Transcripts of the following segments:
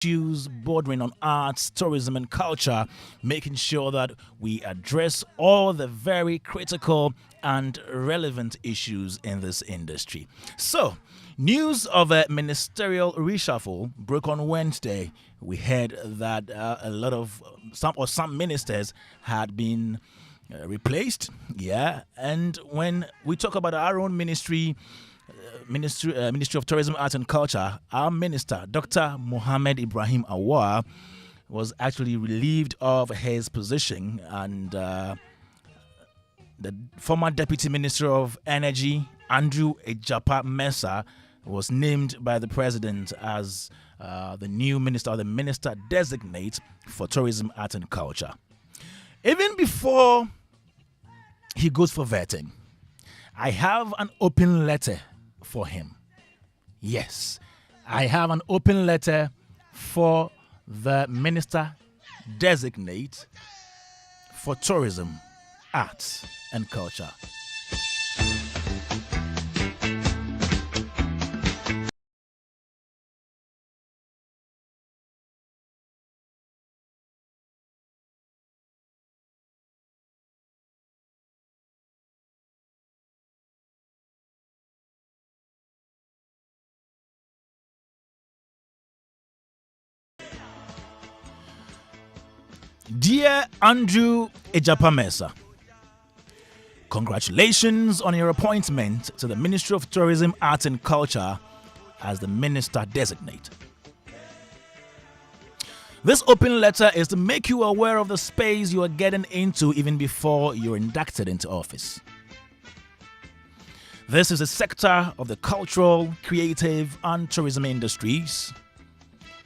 issues bordering on arts, tourism, and culture, making sure that we address all the very critical and relevant issues in this industry. So, news of a ministerial reshuffle broke on Wednesday. We heard that a lot of some ministers had been replaced. Yeah, and when we talk about our own Ministry of Tourism, Arts and Culture, our minister, Dr. Mohammed Ibrahim Awar, was actually relieved of his position, and the former Deputy Minister of Energy, Andrew Ejapa Mensah, was named by the president as the new minister, or the minister designate for tourism, art, and culture. Even before he goes for vetting, I have an open letter for him. Yes, I have an open letter for the minister designate for tourism, arts, and culture. Dear Andrew Ejapa Mensah, congratulations on your appointment to the Ministry of Tourism, Arts and Culture as the Minister Designate. This open letter is to make you aware of the space you are getting into even before you're inducted into office. This is a sector of the cultural, creative, and tourism industries.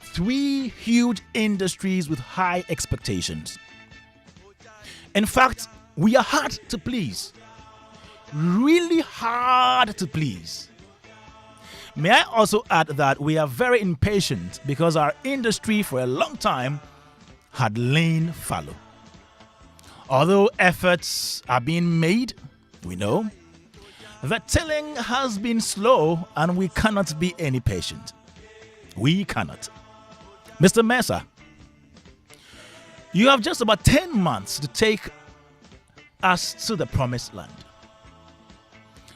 Three huge industries with high expectations. In fact, we are hard to please. Really hard to please. May I also add that we are very impatient because our industry for a long time had lain fallow. Although efforts are being made, we know, the tilling has been slow and we cannot be any patient. We cannot. Mr. Mensah, you have just about 10 months to take us to the promised land.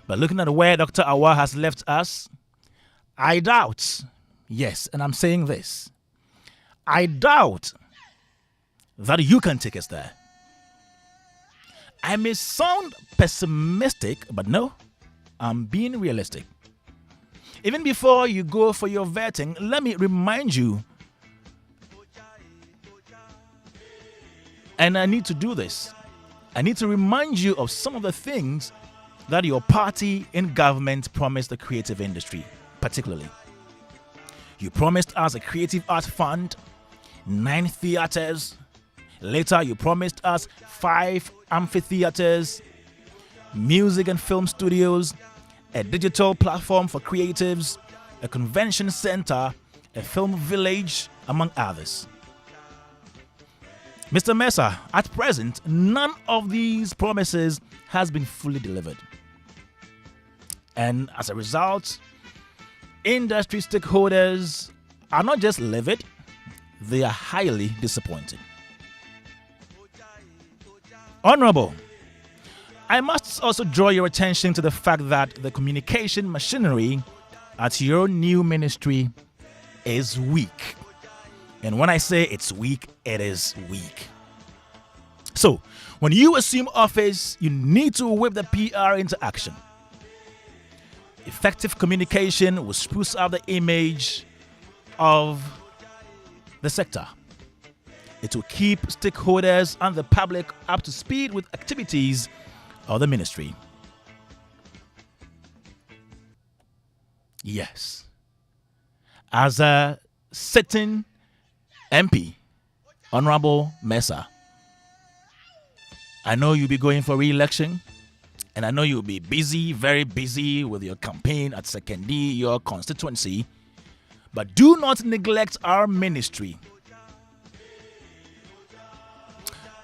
But looking at where Dr. Awar has left us, I doubt, yes, and I'm saying this, I doubt that you can take us there. I may sound pessimistic, but no, I'm being realistic. Even before you go for your vetting, let me remind you, and I need to do this. I need to remind you of some of the things that your party in government promised the creative industry, particularly. You promised us a creative art fund, 9 theaters. Later, you promised us 5 amphitheaters, music and film studios, a digital platform for creatives, a convention center, a film village, among others. Mr. Mensah, at present, none of these promises has been fully delivered. And as a result, industry stakeholders are not just livid, they are highly disappointed. Honorable, I must also draw your attention to the fact that the communication machinery at your new ministry is weak. And when I say it's weak, it is weak. So, when you assume office, you need to whip the PR into action. Effective communication will spruce up the image of the sector. It will keep stakeholders and the public up to speed with activities of the ministry. Yes. As a sitting MP, Honorable Mensah, I know you'll be going for re-election, and I know you'll be busy, very busy with your campaign at Sekendi, your constituency, but do not neglect our ministry.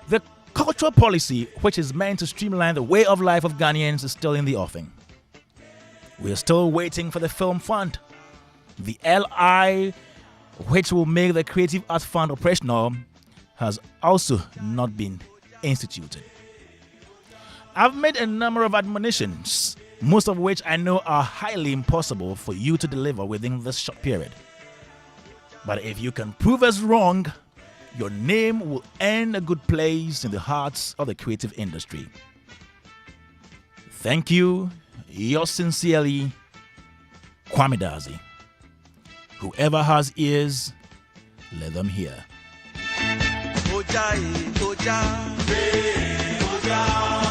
The cultural policy, which is meant to streamline the way of life of Ghanaians, is still in the offing. We are still waiting for the film fund. The LI which will make the Creative Arts Fund operational, has also not been instituted. I've made a number of admonitions, most of which I know are highly impossible for you to deliver within this short period. But if you can prove us wrong, your name will earn a good place in the hearts of the creative industry. Thank you. Yours sincerely, Kwame Dadzie. Whoever has ears, let them hear. Oja, oja, oja.